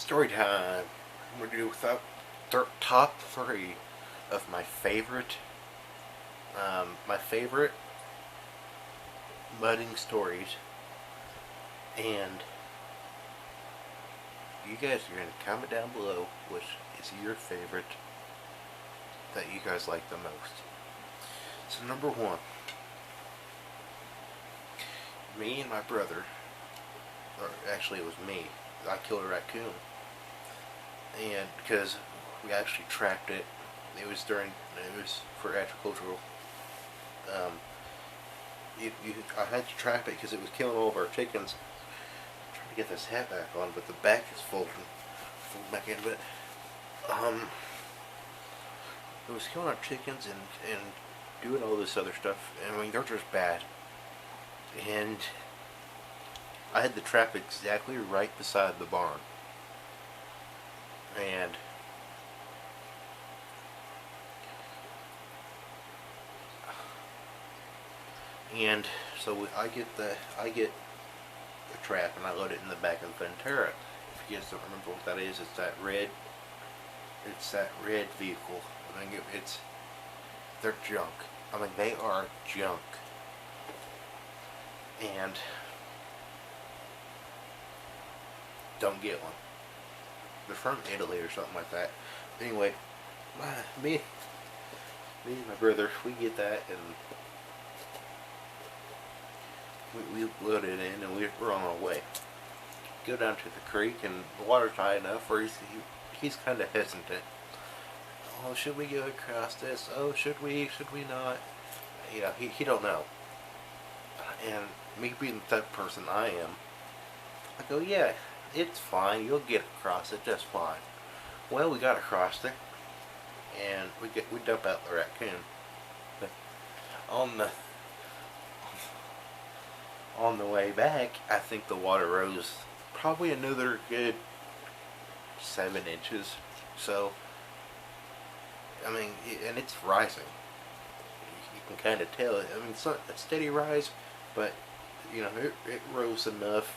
Story time. I'm going to do top three of my favorite mudding stories, and you guys are going to comment down below which is your favorite that you guys like the most. So number one, me and my brother, or actually it was me, I killed a raccoon, and because we actually trapped it. It was for agricultural. Um, I had to trap it because it was killing all of our chickens. I'm trying to get this hat back on, but the back is folding back in. But it was killing our chickens and doing all this other stuff. I mean, they're just bad. And I had the trap exactly right beside the barn. And so I get the trap and I load it in the back of the Ventura. If you guys don't remember what that is, it's that red vehicle. I mean, they're junk. I mean, they are junk. And don't get one. They're from Italy or something like that. Anyway, me and my brother, we get that and we load it in and we're on our way. Go down to the creek and the water's high enough where he's kind of hesitant. Oh, should we go across this? Oh, should we not? You know, he don't know. And me being the type of person I am, I go, yeah, it's fine. You'll get across it just fine. Well, we got across it, and we dump out the raccoon. But on the way back, I think the water rose probably another good 7 inches. So, I mean, and it's rising. You can kind of tell. I mean, it's not a steady rise, but you know, it rose enough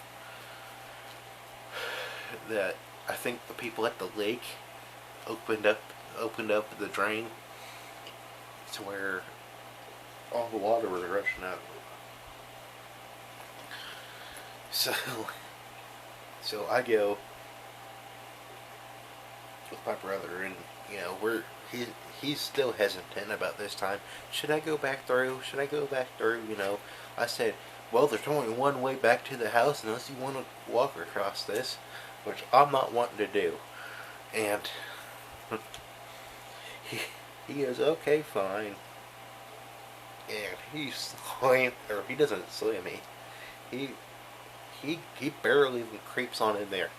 that I think the people at the lake opened up the drain to where all the water was rushing out. So I go with my brother, and you know he's still hesitant about this time. Should I go back through? Should I go back through? You know, I said, well, there's only one way back to the house unless you want to walk across this, which I'm not wanting to do. And he goes, okay, fine. And he doesn't slam me. He barely even creeps on in there.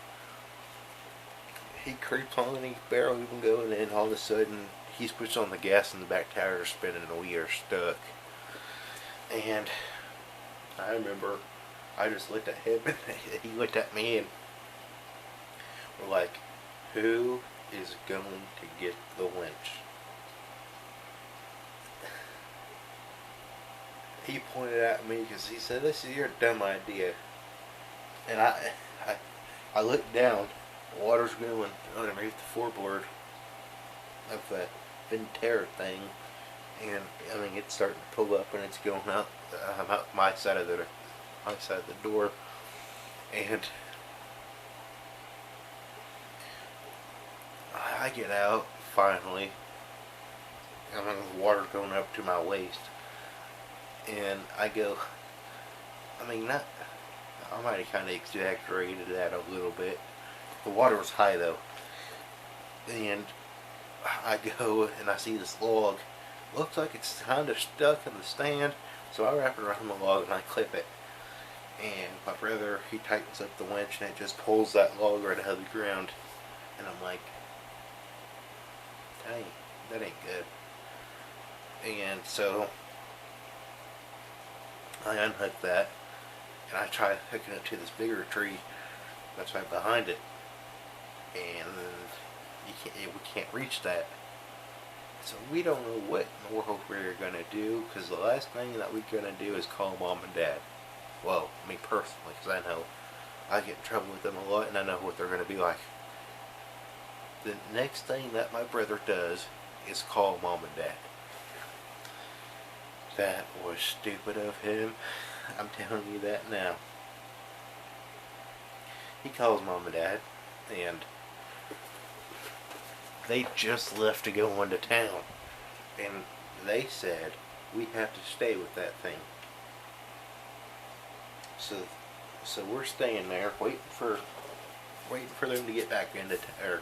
He creeps on and he barely even going in. All of a sudden, he's pushed on the gas and the back tires are spinning and we are stuck. And I remember I just looked at him and he looked at me and we're like, who is going to get the winch? He pointed at me because he said, this is your dumb idea. And I looked down, water's going underneath the floorboard of the Ventura thing, and I mean it's starting to pull up and it's going out. I'm out my side of the door, and I get out finally. I mean the water's going up to my waist, and I go. I mean not. I might have kind of exaggerated that a little bit. The water was high though. And I go and I see this log. Looks like it's kind of stuck in the stand. So I wrap it around the log and I clip it. And my brother, he tightens up the winch and it just pulls that log right out of the ground. And I'm like, dang, that ain't good. And so I unhook that. And I try hooking it to this bigger tree that's right behind it, and we can't reach that. So we don't know what in the world we're gonna do, because the last thing that we're gonna do is call mom and dad. Well, me personally, because I know I get in trouble with them a lot, and I know what they're gonna be like. The next thing that my brother does is call mom and dad. That was stupid of him. I'm telling you that now. He calls mom and dad, and they just left to go into town. And they said, we have to stay with that thing. So we're staying there, waiting for them to get back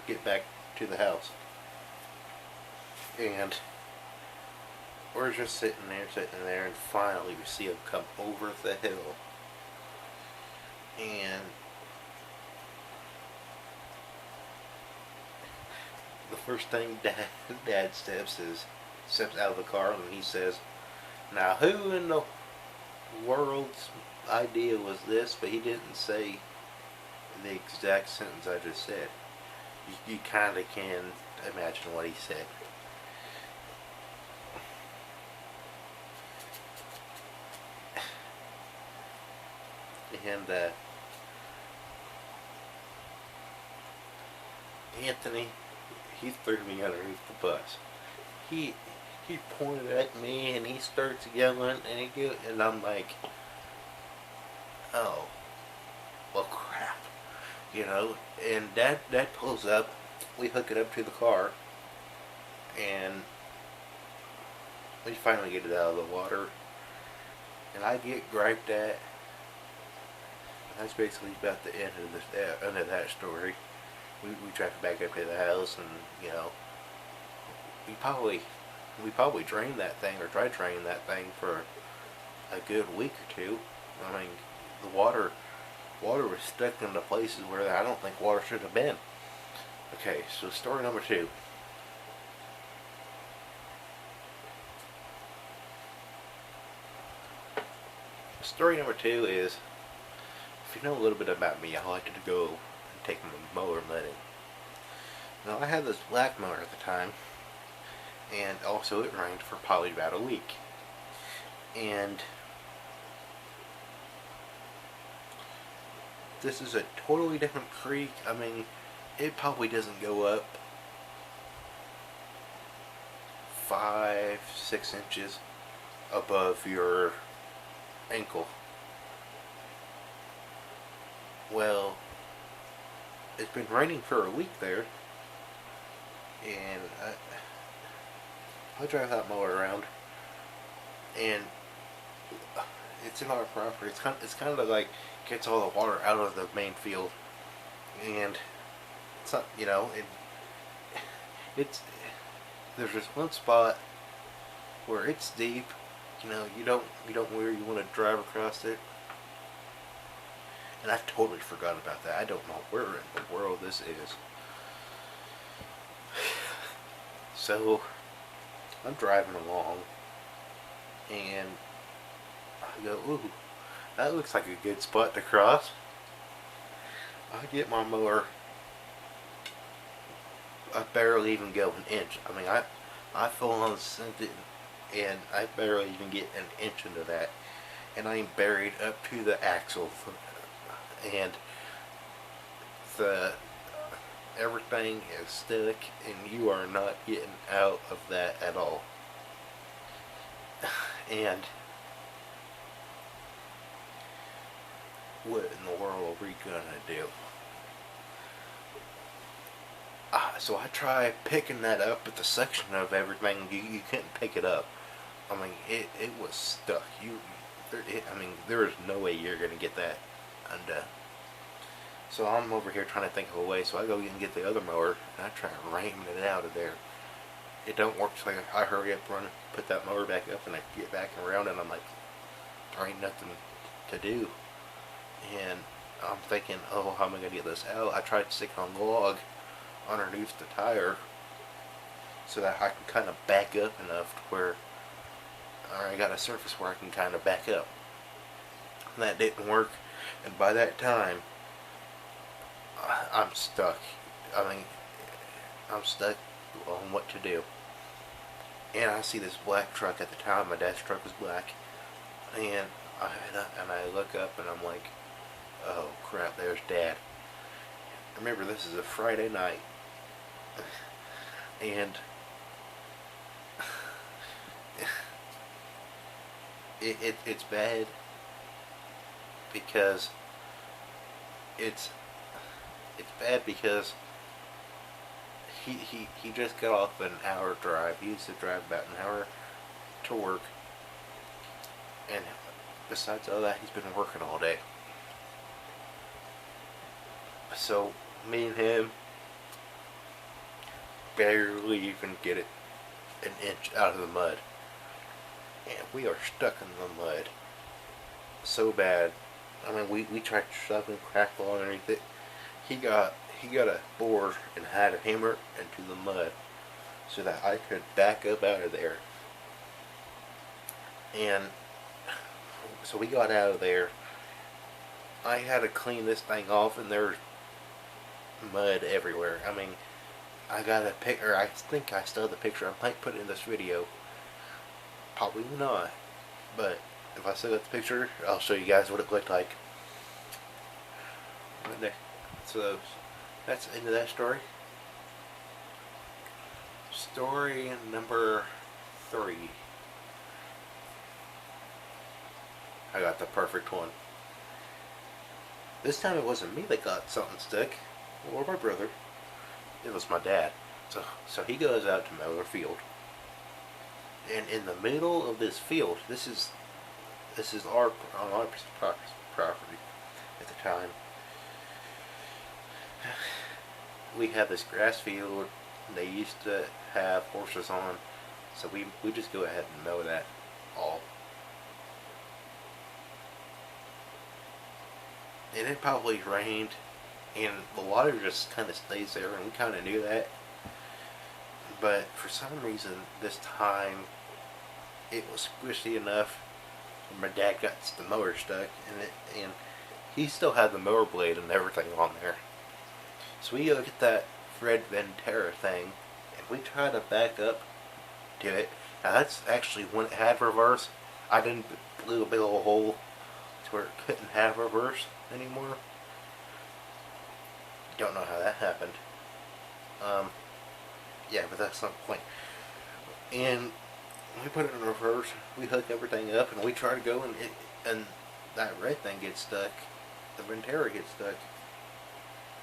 get back to the house. And we're just sitting there, and finally we see them come over the hill. And the first thing Dad steps out of the car, and he says, "Now who in the world's idea was this?" But he didn't say the exact sentence I just said. You kind of can imagine what he said. And Anthony, he threw me underneath the bus. He pointed at me and he starts yelling, and I'm like, oh, well crap, And Dad pulls up. We hook it up to the car, and we finally get it out of the water. And I get griped at. That's basically about the end of that story. We drive back up to the house, and we probably drained that thing, or tried draining that thing, for a good week or two. I mean, the water was stuck into places where I don't think water should have been. Okay, so story number 2. Story number 2 is, if you know a little bit about me, I like to go and take my mower mudding. Now, I had this black mower at the time, and also it rained for probably about a week. And this is a totally different creek. I mean, it probably doesn't go up 5-6 inches above your ankle. Well, it's been raining for a week there, and I drive that mower around, and it's in our property. It's kind of like gets all the water out of the main field, and it's not, there's this one spot where it's deep. You don't really want to drive across it. And I totally forgot about that. I don't know where in the world this is. So I'm driving along, and I go, ooh, that looks like a good spot to cross. I get my mower. I barely even go an inch. I mean, I full on sent it, and I barely even get an inch into that, and I'm buried up to the axle, and everything is stuck, and you are not getting out of that at all. And what in the world are we gonna do? So I try picking that up, but the section of everything, you couldn't pick it up. I mean, it was stuck. There is no way you're gonna get that undone. So I'm over here trying to think of a way. So I go and get the other mower, and I try ramming it out of there. It don't work. So I hurry up, run, put that mower back up, and I get back around, and I'm like, there ain't nothing to do. And I'm thinking, oh, how am I gonna get this out? I tried to stick on a log underneath the tire so that I can kind of back up enough to where I got a surface where I can kind of back up. And that didn't work, and by that time I'm stuck. I'm stuck on what to do. And I see this black truck. At the time my dad's truck was black, and I look up, and I'm like, oh crap, there's Dad. Remember, this is a Friday night, And it's bad because it's it's bad because he just got off an hour drive. He used to drive about an hour to work, and besides all that, he's been working all day. So me and him barely even get it an inch out of the mud, and we are stuck in the mud so bad. I mean, we tried shoving crackle underneath it. He got a board and had to hammer it into the mud so that I could back up out of there. And so we got out of there. I had to clean this thing off, and there's mud everywhere. I mean, I got a picture. I think I still have the picture. I might put it in this video. Probably not. But if I still got the picture, I'll show you guys what it looked like. Right there. So that's the end of that story. Story number 3. I got the perfect one. This time it wasn't me that got something stuck, or my brother. It was my dad. So he goes out to mow the field, and in the middle of this field, this is our property at the time. We have this grass field. They used to have horses on, so we just go ahead and mow that all. And it probably rained, and the water just kind of stays there, and we kind of knew that. But for some reason, this time, it was squishy enough. My dad got the mower stuck in it, and he still had the mower blade and everything on there. So we go get that Fred Ventura thing, and we try to back up to it. Now that's actually when it had reverse. I didn't blew a big old hole to where it couldn't have reverse anymore. Don't know how that happened. Yeah, but that's not the point. And we put it in reverse. We hook everything up, and we try to go, and that red thing gets stuck. The Ventura gets stuck.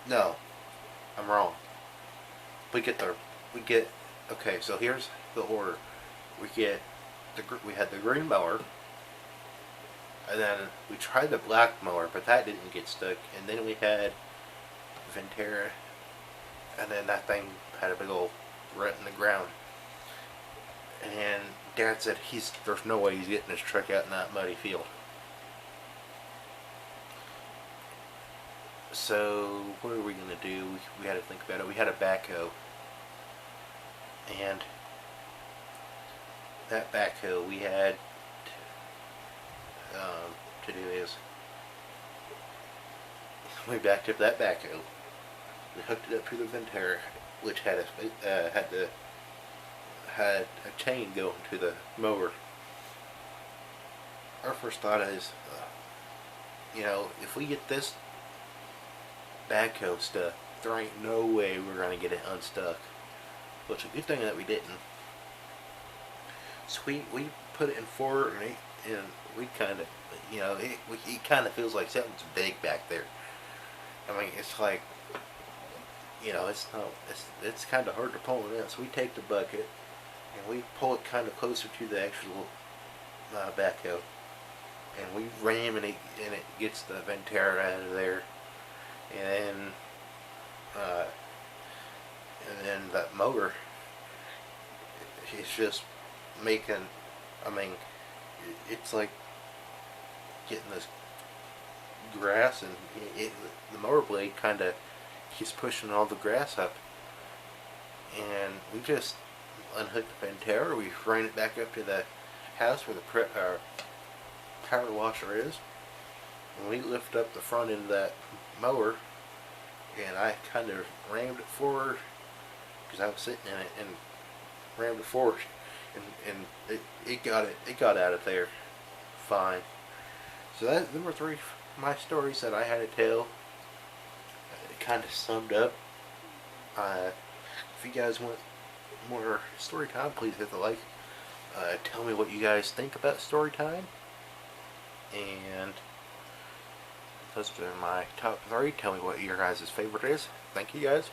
No, I'm wrong. Okay. So here's the order. We had the green mower, and then we tried the black mower, but that didn't get stuck. And then we had Ventura, and then that thing had a big old rut in the ground. And Dad said there's no way he's getting his truck out in that muddy field. So what are we gonna do? We had to think about it. We had a backhoe, and that backhoe we had to do is we backed up that backhoe. We hooked it up to the Ventura, which had a chain going to the mower. Our first thought is, if we get this backhoe stuck, there ain't no way we're gonna get it unstuck. Well, it's a good thing that we didn't. So we put it in forward, and we kind of, it kind of feels like something's big back there. I mean, it's like, it's kind of hard to pull it in. So we take the bucket and we pull it kind of closer to the actual backhoe, and we ram, and it gets the Ventura out of there, and then that motor, it's just making, it's like getting this grass, and the mower blade kind of keeps pushing all the grass up, and we just unhooked the Ventura. We ran it back up to the house where the power washer is, and we lift up the front end of that mower, and I kind of rammed it forward because I was sitting in it, and rammed it forward, and it got out of there fine. So them were 3 of my stories that I had to tell. It kind of summed up if you guys want more story time, please hit the like. Tell me what you guys think about story time. And those are my top 3. Tell me what your guys' favorite is. Thank you guys.